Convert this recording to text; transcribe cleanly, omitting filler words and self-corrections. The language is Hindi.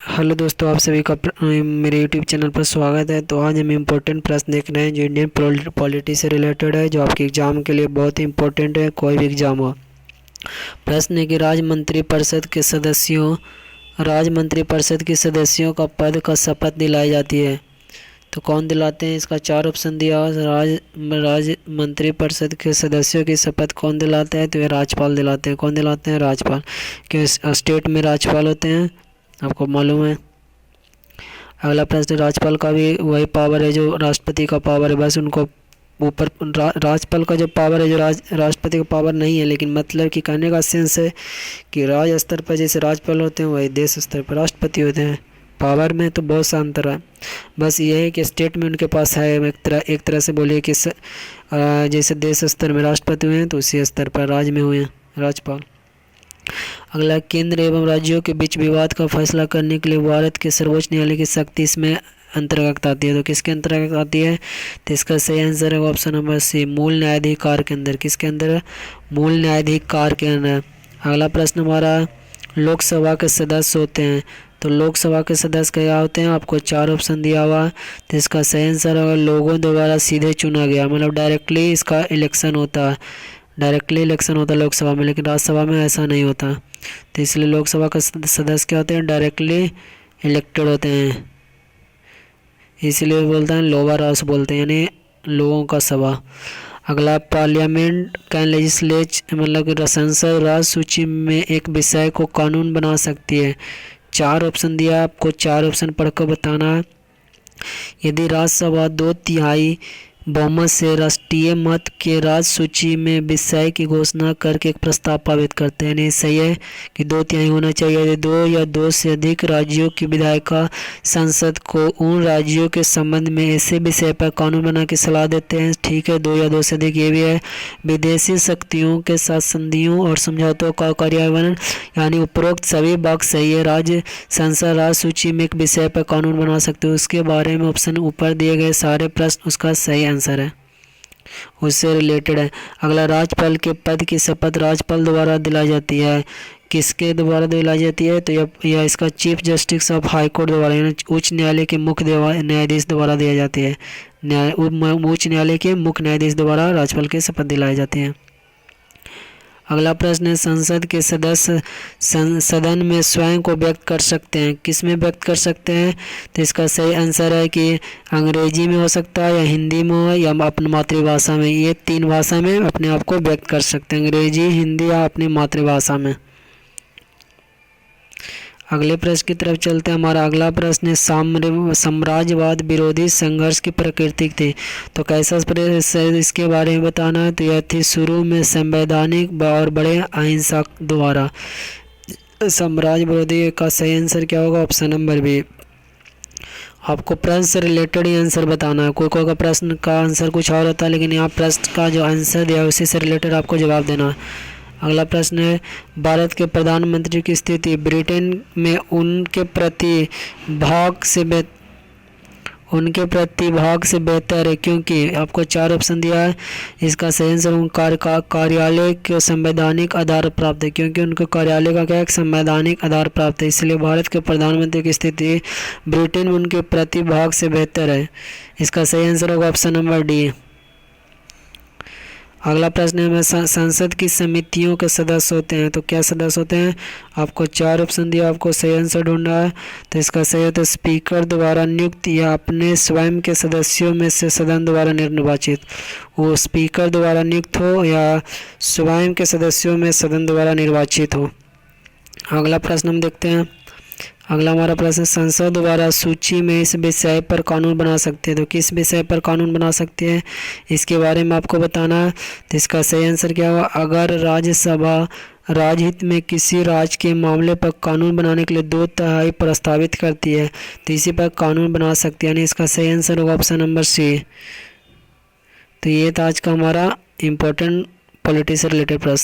हेलो दोस्तों, आप सभी का मेरे यूट्यूब चैनल पर स्वागत है। तो आज हम इम्पोर्टेंट प्रश्न देख रहे हैं जो इंडियन पॉलिटी से रिलेटेड है, जो आपके एग्जाम के लिए बहुत ही इम्पोर्टेंट है, कोई भी एग्जाम हो। प्रश्न है कि राज्य मंत्रिपरिषद की सदस्यों का पद का शपथ दिलाई जाती है, तो कौन दिलाते हैं? इसका चार ऑप्शन दिया हुआ। राज्य मंत्रिपरिषद के सदस्यों की शपथ कौन दिलाते हैं? तो ये राज्यपाल दिलाते हैं। कौन दिलाते हैं? राज्यपाल। क्यों स्टेट में राज्यपाल होते हैं, आपको मालूम है। अगला प्रश्न, राज्यपाल का भी वही पावर है जो राष्ट्रपति का पावर है, बस उनको ऊपर राज्यपाल का जो पावर है जो राष्ट्रपति का पावर नहीं है, लेकिन मतलब कि कहने का सेंस है कि राज्य स्तर पर जैसे राज्यपाल होते हैं वही देश स्तर पर राष्ट्रपति होते हैं। पावर में तो बहुत सा अंतर है, बस ये है कि स्टेट में उनके पास है। एक तरह से बोलिए कि जैसे देश स्तर में राष्ट्रपति हुए हैं तो उसी स्तर पर राज्य में हुए हैं राज्यपाल। अगला, केंद्र एवं राज्यों के बीच विवाद का फैसला करने के लिए भारत के सर्वोच्च न्यायालय की शक्ति इसमें अंतर्गत आती है, तो किसके अंतर्गत आती है? तो इसका सही आंसर है ऑप्शन नंबर सी, मूल न्यायाधिकार के अंदर। किसके अंदर? मूल न्यायाधिकार के अंदर। अगला प्रश्न हमारा, लोकसभा के सदस्य होते हैं, तो लोकसभा के सदस्य क्या होते हैं? आपको चार ऑप्शन दिया हुआ। तो इसका सही आंसर होगा लोगों द्वारा सीधे चुना गया, मतलब डायरेक्टली इसका इलेक्शन होता है। डायरेक्टली इलेक्शन होता है लोकसभा में, लेकिन राज्यसभा में ऐसा नहीं होता। तो इसलिए लोकसभा के सदस्य क्या होते हैं? डायरेक्टली इलेक्टेड होते हैं, इसलिए बोलते हैं लोअर हाउस बोलते हैं, यानी लोगों का सभा। अगला, पार्लियामेंट कैन लेजिस्लेट, मतलब कि संसद राज्य सूची में एक विषय को कानून बना सकती है। चार ऑप्शन दिया आपको, चार ऑप्शन पढ़कर बताना है। यदि राज्यसभा 2/3 बहुमत से राष्ट्रीय मत के राज्य सूची में विषय की घोषणा करके एक प्रस्ताव पारित करते हैं, यानी सही है कि 2/3 होना चाहिए। यदि 2 या 2 से अधिक राज्यों की विधायिका संसद को उन राज्यों के संबंध में ऐसे विषय पर कानून बनाने की सलाह देते हैं, ठीक है, 2 या 2 से अधिक। ये भी है, विदेशी शक्तियों के साथ संधियों और समझौतों का कार्यान्वयन, यानी उपरोक्त सभी बात सही है। राज्य संसद राज्य सूची में एक विषय पर कानून बना सकते हो, उसके बारे में ऑप्शन ऊपर दिए गए सारे प्रश्न उसका सही आंसर है, उससे रिलेटेड है। अगला, राज्यपाल के पद की शपथ राज्यपाल द्वारा दिलाई जाती है, किसके द्वारा दिलाई जाती है? तो यह इसका chief justice of high court द्वारा, यानी उच्च न्यायालय के मुख्य न्यायाधीश द्वारा दिया जाती है। उच्च न्यायालय के मुख्य न्यायाधीश द्वारा राज्यपाल की शपथ दिलाई जाती है। अगला प्रश्न है, संसद के सदस्य सदन में स्वयं को व्यक्त कर सकते हैं, किस में व्यक्त कर सकते हैं? तो इसका सही आंसर है कि अंग्रेजी में हो सकता है, या हिंदी में हो, या अपनी मातृभाषा में। ये 3 भाषा में अपने आप को व्यक्त कर सकते हैं, अंग्रेजी, हिंदी या अपनी मातृभाषा में। अगले प्रश्न की तरफ चलते हैं। हमारा अगला प्रश्न है, साम्राज्यवाद विरोधी संघर्ष की प्रकृति थी, तो कैसा इसके बारे में बताना है? तो यह थी शुरू में संवैधानिक और बड़े अहिंसा द्वारा। साम्राज्य विरोधी का सही आंसर क्या होगा? Option number B. आपको प्रश्न से रिलेटेड ही आंसर बताना है, कोई का प्रश्न का आंसर कुछ और होता है, लेकिन यहाँ प्रश्न का जो आंसर दिया है उसी से रिलेटेड आपको जवाब देना है। अगला प्रश्न है, भारत के प्रधानमंत्री की स्थिति ब्रिटेन में उनके प्रतिभाग से बेहतर है, क्योंकि आपको 4 ऑप्शन दिया है। इसका सही आंसर उनका कार्यालय के संवैधानिक आधार प्राप्त है, क्योंकि उनके कार्यालय का क्या है? संवैधानिक आधार प्राप्त है, इसलिए भारत के प्रधानमंत्री की स्थिति ब्रिटेन में उनके प्रतिभाग से बेहतर है। इसका सही आंसर होगा ऑप्शन नंबर डी। अगला प्रश्न है, संसद की समितियों के सदस्य होते हैं, तो क्या सदस्य होते हैं? आपको 4 ऑप्शन दिया, आपको सही आंसर ढूंढना है। तो इसका सही होता है स्पीकर द्वारा नियुक्त या अपने स्वयं के सदस्यों में से सदन द्वारा निर्वाचित। वो स्पीकर द्वारा नियुक्त हो या स्वयं के सदस्यों में सदन द्वारा निर्वाचित हो। अगला प्रश्न हम देखते हैं। अगला हमारा प्रश्न, संसद द्वारा सूची में इस विषय पर कानून बना सकते हैं, तो किस विषय पर कानून बना सकते हैं इसके बारे में आपको बताना है। तो इसका सही आंसर क्या होगा? अगर राज्यसभा राजहित में किसी राज्य के मामले पर कानून बनाने के लिए 2/3 प्रस्तावित करती है तो इसी पर कानून बना सकती है, यानी इसका सही आंसर होगा ऑप्शन नंबर सी। तो ये था आज का हमारा इम्पोर्टेंट पॉलिटी से रिलेटेड प्रश्न।